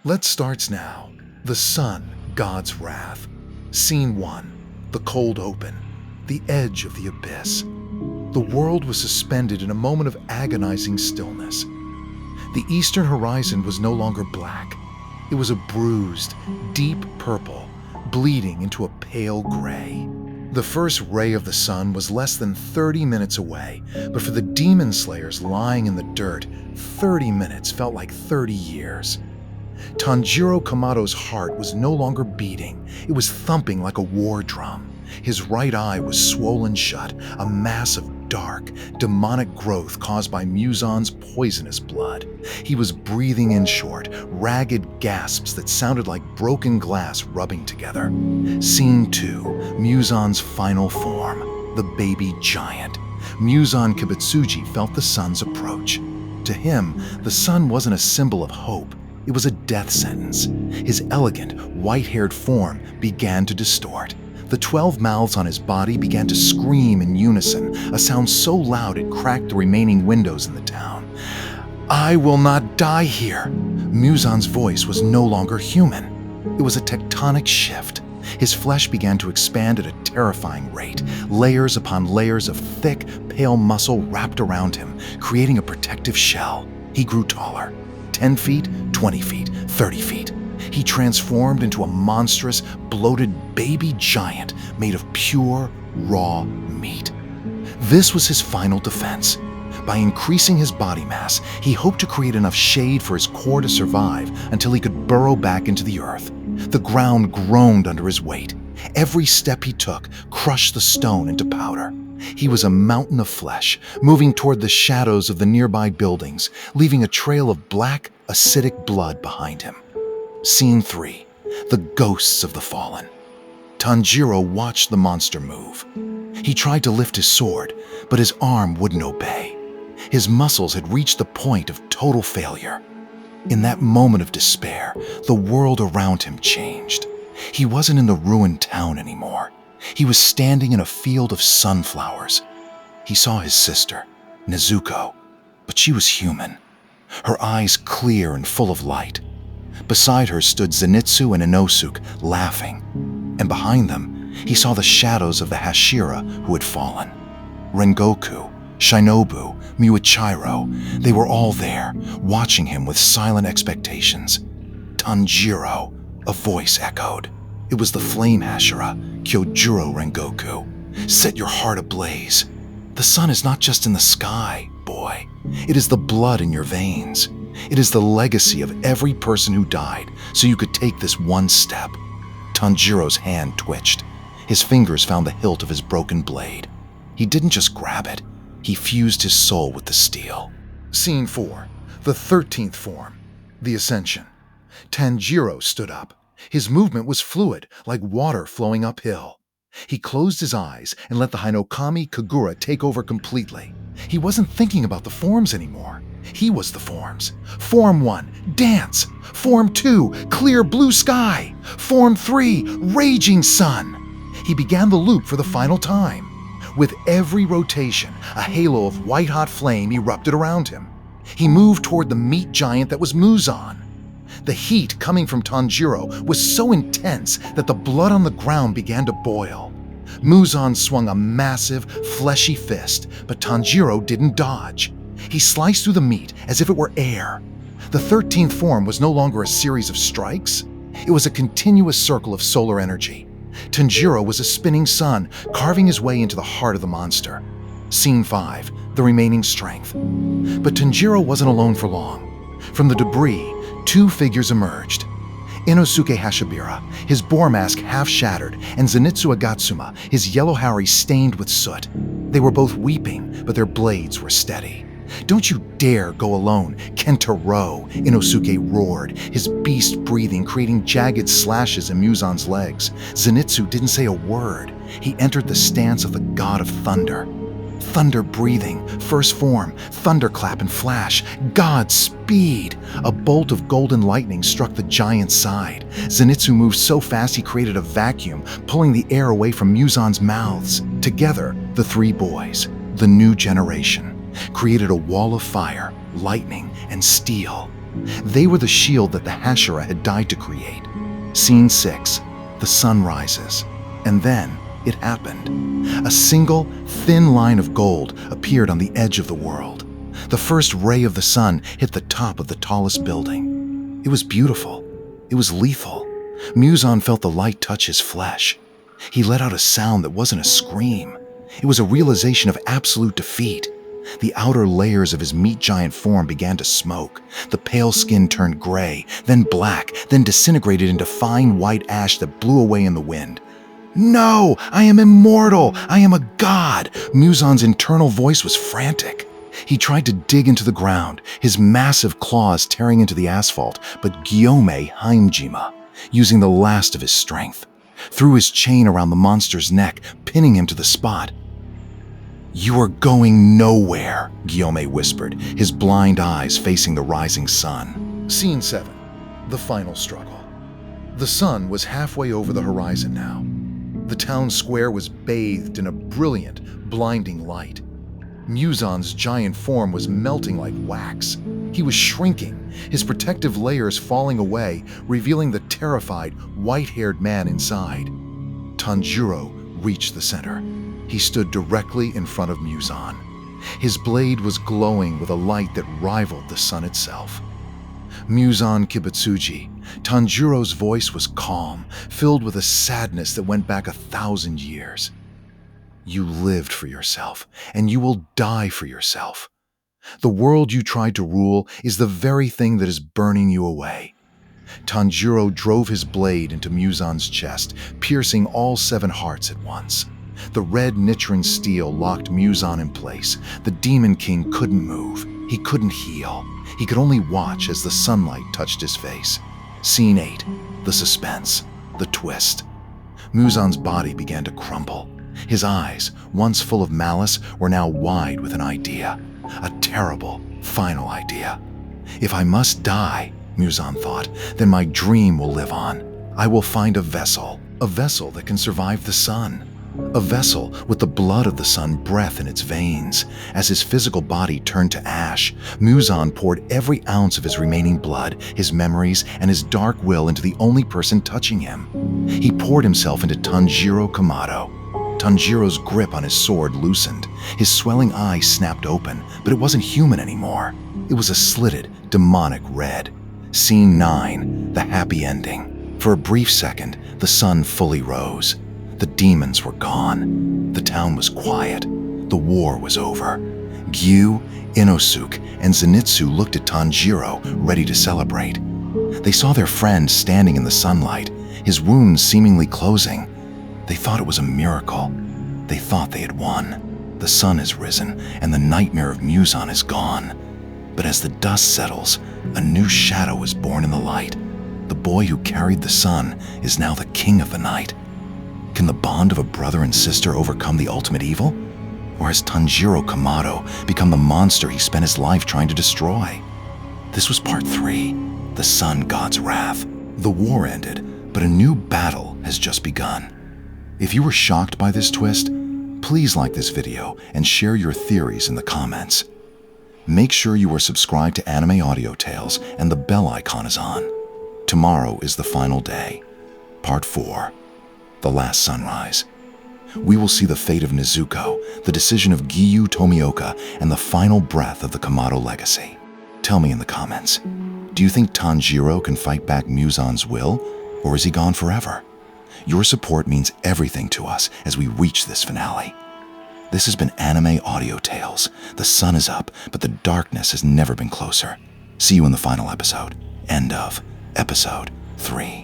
Let's start now. The Sun, God's Wrath. Scene 1. The cold open. The edge of the abyss. The world was suspended in a moment of agonizing stillness. The eastern horizon was no longer black. It was a bruised, deep purple, bleeding into a pale gray. The first ray of the sun was less than 30 minutes away, but for the demon slayers lying in the dirt, 30 minutes felt like 30 years. Tanjiro Kamado's heart was no longer beating. It was thumping like a war drum. His right eye was swollen shut, a mass of dark, demonic growth caused by Muzan's poisonous blood. He was breathing in short, ragged gasps that sounded like broken glass rubbing together. Scene 2. Muzan's final form, the baby giant. Muzan Kibutsuji felt the sun's approach. To him, the sun wasn't a symbol of hope. It was a death sentence. His elegant, white-haired form began to distort. The 12 mouths on his body began to scream in unison, a sound so loud it cracked the remaining windows in the town. "I will not die here." Muzan's voice was no longer human. It was a tectonic shift. His flesh began to expand at a terrifying rate. Layers upon layers of thick, pale muscle wrapped around him, creating a protective shell. He grew taller. 10 feet, 20 feet, 30 feet. He transformed into a monstrous, bloated baby giant made of pure, raw meat. This was his final defense. By increasing his body mass, he hoped to create enough shade for his core to survive until he could burrow back into the earth. The ground groaned under his weight. Every step he took crushed the stone into powder. He was a mountain of flesh, moving toward the shadows of the nearby buildings, leaving a trail of black, acidic blood behind him. Scene 3. The ghosts of the fallen. Tanjiro watched the monster move. He tried to lift his sword, but his arm wouldn't obey. His muscles had reached the point of total failure. In that moment of despair, the world around him changed. He wasn't in the ruined town anymore. He was standing in a field of sunflowers. He saw his sister, Nezuko, but she was human. Her eyes clear and full of light. Beside her stood Zenitsu and Inosuke, laughing. And behind them, he saw the shadows of the Hashira who had fallen. Rengoku, Shinobu, Muichiro, they were all there, watching him with silent expectations. Tanjiro, a voice echoed. It was the flame Hashira, Kyojuro Rengoku. Set your heart ablaze. The sun is not just in the sky, boy. It is the blood in your veins. It is the legacy of every person who died, so you could take this one step. Tanjiro's hand twitched. His fingers found the hilt of his broken blade. He didn't just grab it. He fused his soul with the steel. Scene 4. The 13th form. The Ascension. Tanjiro stood up. His movement was fluid, like water flowing uphill. He closed his eyes and let the Hinokami Kagura take over completely. He wasn't thinking about the forms anymore. He was the forms. Form 1, dance. Form 2, clear blue sky. Form 3, raging sun. He began the loop for the final time. With every rotation, a halo of white-hot flame erupted around him. He moved toward the meat giant that was Muzan. The heat coming from Tanjiro was so intense that the blood on the ground began to boil. Muzan swung a massive, fleshy fist, but Tanjiro didn't dodge. He sliced through the meat as if it were air. The 13th form was no longer a series of strikes. It was a continuous circle of solar energy. Tanjiro was a spinning sun, carving his way into the heart of the monster. Scene 5. The remaining strength. But Tanjiro wasn't alone for long. From the debris, 2 figures emerged. Inosuke Hashira, his boar mask half shattered, and Zenitsu Agatsuma, his yellow hari stained with soot. They were both weeping, but their blades were steady. "Don't you dare go alone, Kentaro," Inosuke roared, his beast breathing creating jagged slashes in Muzan's legs. Zenitsu didn't say a word. He entered the stance of the god of thunder. Thunder breathing, first form, thunderclap and flash, Godspeed! A bolt of golden lightning struck the giant's side. Zenitsu moved so fast he created a vacuum, pulling the air away from Muzan's mouths. Together, the 3 boys, the new generation, created a wall of fire, lightning, and steel. They were the shield that the Hashira had died to create. Scene 6. The sun rises. And then it happened. A single, thin line of gold appeared on the edge of the world. The first ray of the sun hit the top of the tallest building. It was beautiful. It was lethal. Muzan felt the light touch his flesh. He let out a sound that wasn't a scream. It was a realization of absolute defeat. The outer layers of his meat giant form began to smoke. The pale skin turned gray, then black, then disintegrated into fine white ash that blew away in the wind. "No! I am immortal! I am a god!" Muzan's internal voice was frantic. He tried to dig into the ground, his massive claws tearing into the asphalt, but Gyome Heimjima, using the last of his strength, threw his chain around the monster's neck, pinning him to the spot. "You are going nowhere," Gyome whispered, his blind eyes facing the rising sun. Scene 7. The final struggle. The sun was halfway over the horizon now. The town square was bathed in a brilliant, blinding light. Muzan's giant form was melting like wax. He was shrinking, his protective layers falling away, revealing the terrified, white-haired man inside. Tanjiro reached the center. He stood directly in front of Muzan. His blade was glowing with a light that rivaled the sun itself. Muzan Kibutsuji, Tanjiro's voice was calm, filled with a sadness that went back 1,000 years. "You lived for yourself, and you will die for yourself. The world you tried to rule is the very thing that is burning you away." Tanjiro drove his blade into Muzan's chest, piercing all 7 hearts at once. The red Nichiren steel locked Muzan in place. The Demon King couldn't move. He couldn't heal. He could only watch as the sunlight touched his face. Scene 8. The suspense. The twist. Muzan's body began to crumble. His eyes, once full of malice, were now wide with an idea. A terrible, final idea. "If I must die," Muzan thought, "then my dream will live on. I will find a vessel that can survive the sun. A vessel with the blood of the sun breath in its veins." As his physical body turned to ash, Muzan poured every ounce of his remaining blood, his memories, and his dark will into the only person touching him. He poured himself into Tanjiro Kamado. Tanjiro's grip on his sword loosened. His swelling eye snapped open, but it wasn't human anymore. It was a slitted, demonic red. Scene 9. The happy ending. For a brief second, the sun fully rose. The demons were gone. The town was quiet. The war was over. Gyu, Inosuke, and Zenitsu looked at Tanjiro, ready to celebrate. They saw their friend standing in the sunlight, his wounds seemingly closing. They thought it was a miracle. They thought they had won. The sun has risen, and the nightmare of Muzan is gone. But as the dust settles, a new shadow is born in the light. The boy who carried the sun is now the king of the night. Can the bond of a brother and sister overcome the ultimate evil? Or has Tanjiro Kamado become the monster he spent his life trying to destroy? This was part 3, the sun god's wrath. The war ended, but a new battle has just begun. If you were shocked by this twist, please like this video and share your theories in the comments. Make sure you are subscribed to Anime Audio Tales and the bell icon is on. Tomorrow is the final day. Part 4. The Last Sunrise. We will see the fate of Nezuko, the decision of Giyu Tomioka, and the final breath of the Kamado legacy. Tell me in the comments, do you think Tanjiro can fight back Muzan's will, or is he gone forever? Your support means everything to us as we reach this finale. This has been Anime Audio Tales. The sun is up, but the darkness has never been closer. See you in the final episode. End of Episode 3.